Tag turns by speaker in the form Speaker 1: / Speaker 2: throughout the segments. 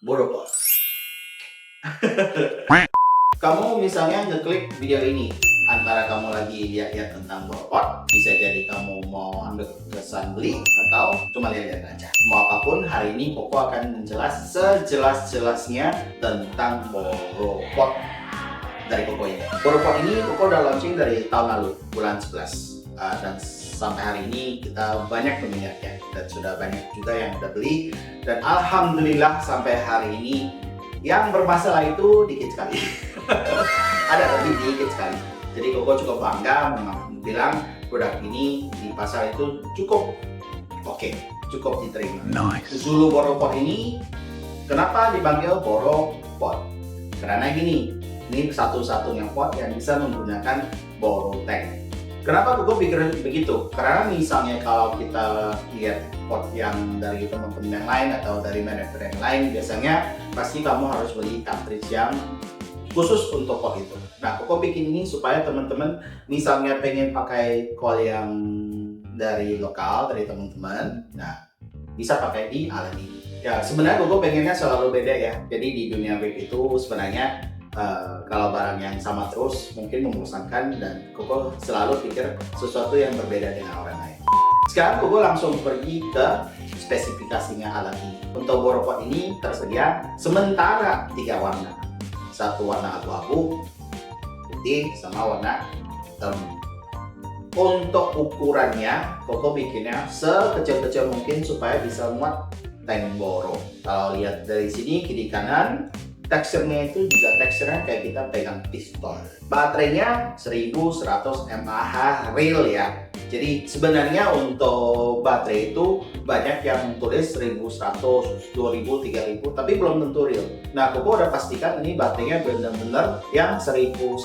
Speaker 1: Bodoh. Kamu misalnya ngeklik video ini, antara kamu lagi lihat-lihat tentang boropot, bisa jadi kamu mau ambil keputusan beli atau cuma lihat-lihat aja. Mau apapun, hari ini Koko akan menjelas sejelas-jelasnya tentang boropot dari Koko ini. Boropot ini Koko udah launching dari tahun lalu, bulan 11. Dan sampai hari ini kita banyak peminatnya dan sudah banyak juga yang udah beli, dan alhamdulillah sampai hari ini yang bermasalah itu dikit sekali. Ada tapi dikit sekali. Jadi Koko cukup bangga bilang produk ini di pasar itu cukup oke, cukup diterima.
Speaker 2: Nice.
Speaker 1: Zulu Boropot ini kenapa dipanggil Boropot? Karena gini, ini satu-satunya pot yang bisa menggunakan Borotank. Kenapa Koko pikir begitu? Karena misalnya kalau kita lihat pot yang dari teman-teman yang lain atau dari manufaktur yang lain, biasanya pasti kamu harus beli cartridge yang khusus untuk pot itu. Nah, Koko bikin ini supaya teman-teman misalnya pengen pakai coil yang dari lokal, dari teman-teman, nah bisa pakai di alat ini. Ya, sebenarnya Koko pengennya selalu beda ya. Jadi di dunia vape itu sebenarnya kalau barang yang sama terus mungkin membosankan, dan Koko selalu pikir sesuatu yang berbeda dengan orang lain. Sekarang Koko langsung pergi ke spesifikasinya alat ini. Untuk Boropot ini tersedia sementara 3 warna. Satu warna abu-abu, putih, sama warna hitam. Untuk ukurannya, Koko bikinnya sekecil-kecil mungkin supaya bisa muat tank boro. Kalau lihat dari sini kiri kanan, teksturnya itu juga teksturnya kayak kita pegang pistol. Baterainya 1100 mAh real ya. Jadi sebenarnya untuk baterai itu banyak yang tulis 1100, 2000, 3000, tapi belum tentu real. Nah, Koko udah pastikan ini baterainya benar-benar yang 1100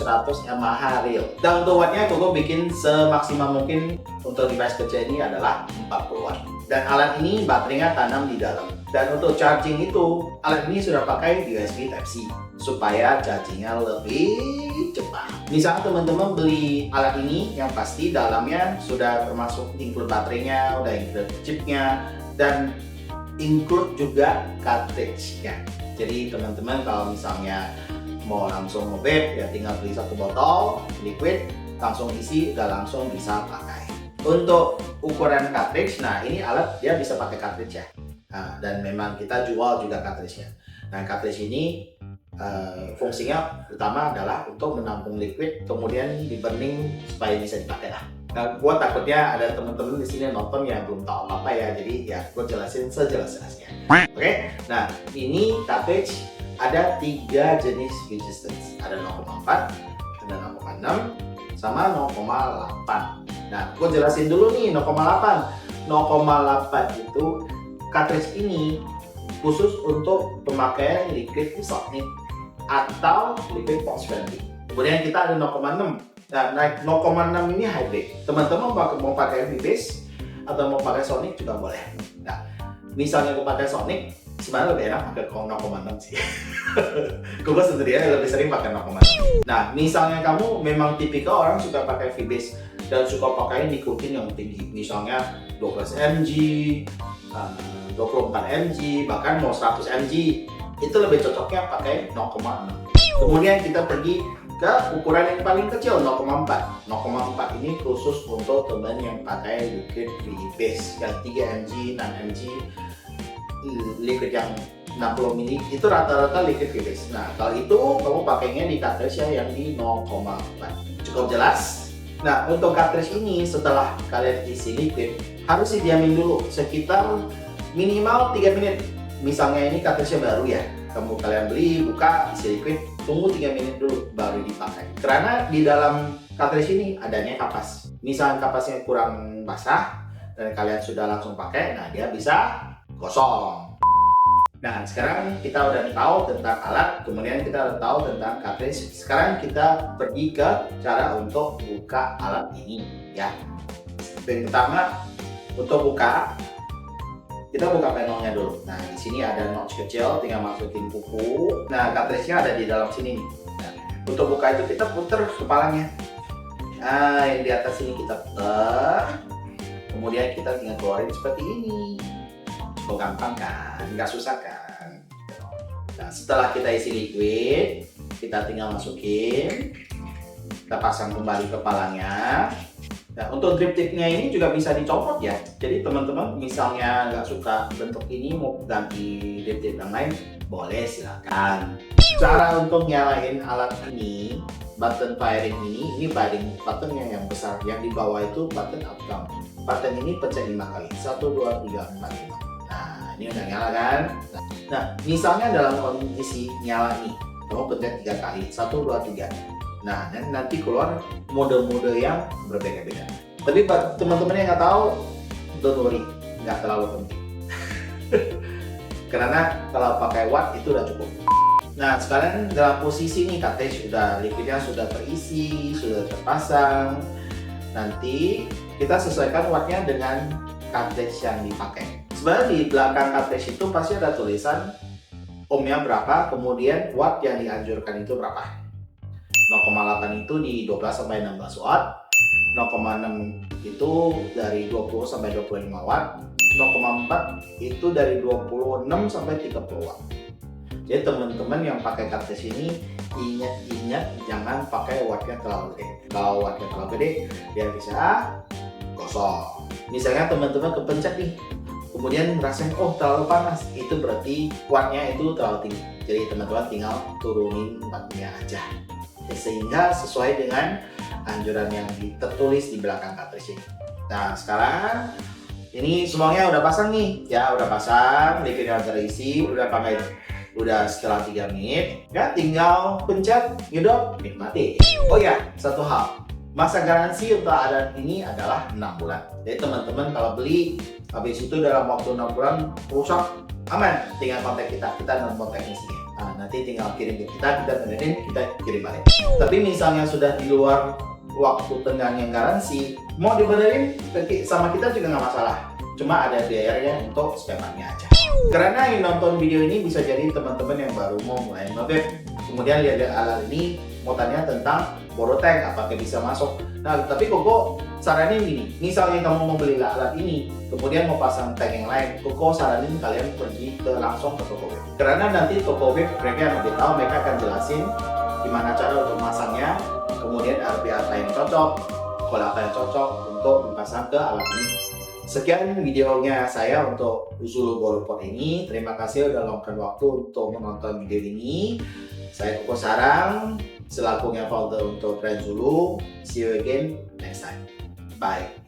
Speaker 1: mAh real. Dan untuk wattnya Koko bikin semaksimal mungkin untuk device kecil ini adalah 40 watt. Dan alat ini baterainya tanam di dalam. Dan untuk charging itu, alat ini sudah pakai USB Type-C supaya chargingnya lebih cepat. Misalnya teman-teman beli alat ini, yang pasti dalamnya sudah termasuk include baterainya, udah include chipnya, dan include juga cartridge-nya. Jadi teman-teman kalau misalnya mau langsung nge-vape, ya tinggal beli 1 botol liquid, langsung isi, udah langsung bisa pakai. Untuk ukuran cartridge, nah ini alat dia bisa pakai cartridge ya. Nah, dan memang kita jual juga cartridge-nya. Nah, cartridge ini fungsinya utama adalah untuk menampung liquid, kemudian di burning supaya bisa dipakai lah. Nah, gua takutnya ada teman-teman di sini nonton yang belum tahu apa ya, jadi ya gua jelasin sejelas-jelasnya. Oke, nah ini cartridge ada 3 jenis resistance, ada 0,4, ada 0,6, sama 0,8. Nah, gua jelasin dulu nih 0,8. 0,8 itu cartridge ini khusus untuk pemakaian liquid Sonic atau liquid pulse friendly. Kemudian kita ada 0,6. Nah, 0,6 ini hybrid. Teman-teman mau pakai V-Base atau mau pakai Sonic juga boleh. Nah, misalnya aku pakai Sonic, sebenarnya lebih enak pakai 0,6 sih. Gue sendirian lebih sering pakai 0,6. Nah, misalnya kamu memang tipikal orang suka pakai V-Base dan suka pakai nikotin yang tinggi, misalnya 12 mg, 24 mg, bahkan mau 100 mg, itu lebih cocoknya pakai 0,6. Kemudian kita pergi ke ukuran yang paling kecil, 0,4. 0,4 ini khusus untuk teman yang pakai liquid V-Base yang 3 mg, 6 mg, liquid yang 60 ml, itu rata-rata liquid V-Base. Nah, kalau itu kamu pakainya di cartridge yang di 0,4. Cukup jelas? Nah, untuk cartridge ini setelah kalian isi liquid, harus didiamin dulu sekitar minimal 3 menit. Misalnya ini cartridge baru ya, kalian beli, buka, isi liquid, tunggu 3 menit dulu baru dipakai. Karena di dalam cartridge ini adanya kapas. Misalnya kapasnya kurang basah dan kalian sudah langsung pakai, nah dia bisa gosong. Nah, sekarang kita udah tahu tentang alat, kemudian kita udah tahu tentang cartridge. Sekarang kita pergi ke cara untuk buka alat ini ya. Yang pertama, untuk buka, kita buka panelnya dulu. Nah, di sini ada notch kecil, tinggal masukin kuku. Nah, cartridge-nya ada di dalam sini nih. Nah, untuk buka itu kita puter kepalanya. Nah, yang di atas ini kita puter. Kemudian kita tinggal keluarin seperti ini. Cukup gampang kan? Nggak susah kan? Nah, setelah kita isi liquid, kita tinggal masukin, kita pasang kembali kepalanya. Nah, untuk drip tipnya ini juga bisa dicopot ya. Jadi teman-teman misalnya nggak suka bentuk ini, mau ganti drip tip yang lain, boleh silakan. Cara untuk nyalain alat ini, button firing ini buttonnya yang besar. Yang di bawah itu button up down. Button ini pencet 5 kali. 1, 2, 3, 4, 5. Nah, ini udah nyala kan? Nah, misalnya dalam kondisi nyala nih, kamu pencet 3 kali. 1, 2, 3. Nah, nanti keluar mode-mode yang berbeda-beda. Tapi buat teman-teman yang nggak tahu, don't worry, nggak terlalu penting. Karena kalau pakai watt itu udah cukup. Nah, sekarang dalam posisi nih cartridge liquidnya sudah terisi, sudah terpasang. Nanti kita sesuaikan wattnya dengan cartridge yang dipakai. Sebenarnya di belakang cartridge itu pasti ada tulisan ohmnya berapa, kemudian watt yang dianjurkan itu berapa. 0,8 itu di 12 sampai 16 watt, 0,6 itu dari 20 sampai 25 watt, 0,4 itu dari 26 sampai 30 watt. Jadi teman-teman yang pakai cartridge ini ingat jangan pakai wattnya terlalu gede. Kalau wattnya terlalu gede dia bisa gosong. Misalnya teman-teman kepencet nih, kemudian ngerasain terlalu panas, itu berarti wattnya itu terlalu tinggi. Jadi teman-teman tinggal turunin wattnya aja, sehingga sesuai dengan anjuran yang tertulis di belakang cartridge ini. Nah, sekarang ini semuanya udah pasang nih, ya udah pasang, liquidnya terisi, udah setelah 3 menit, ya tinggal pencet, nyedot, nikmati. Oh ya, satu hal, masa garansi untuk alat ini adalah 6 bulan. Jadi teman-teman kalau beli, habis itu dalam waktu 6 bulan rusak, aman, tinggal kontak kita nomor teknisnya. Nah, nanti tinggal kirim ke kita benerin, kita kirim balik. Tapi misalnya sudah di luar waktu tenggang yang garansi, mau dibenerin sama kita juga nggak masalah. Cuma ada biayanya untuk spare partnya aja. Karena yang nonton video ini bisa jadi teman-teman yang baru mau mulai ngebeb, kemudian lihat alat ini, mau tanya tentang boro tank, apakah bisa masuk. Nah, tapi Koko saranin gini, misalnya kamu mau beli alat ini, kemudian mau pasang tank yang lain, Koko saranin kalian pergi langsung ke toko web. Karena nanti toko web mereka yang lebih tahu, mereka akan jelasin gimana cara untuk masangnya, kemudian RPA apa yang cocok, kalau apa yang cocok untuk dipasang ke alat ini. Sekian videonya saya untuk Zulu Borepot ini. Terima kasih udah luangkan waktu untuk menonton video ini. Saya Koko Sarang, selaku founder untuk brand Zulu. See you again next time. Bye.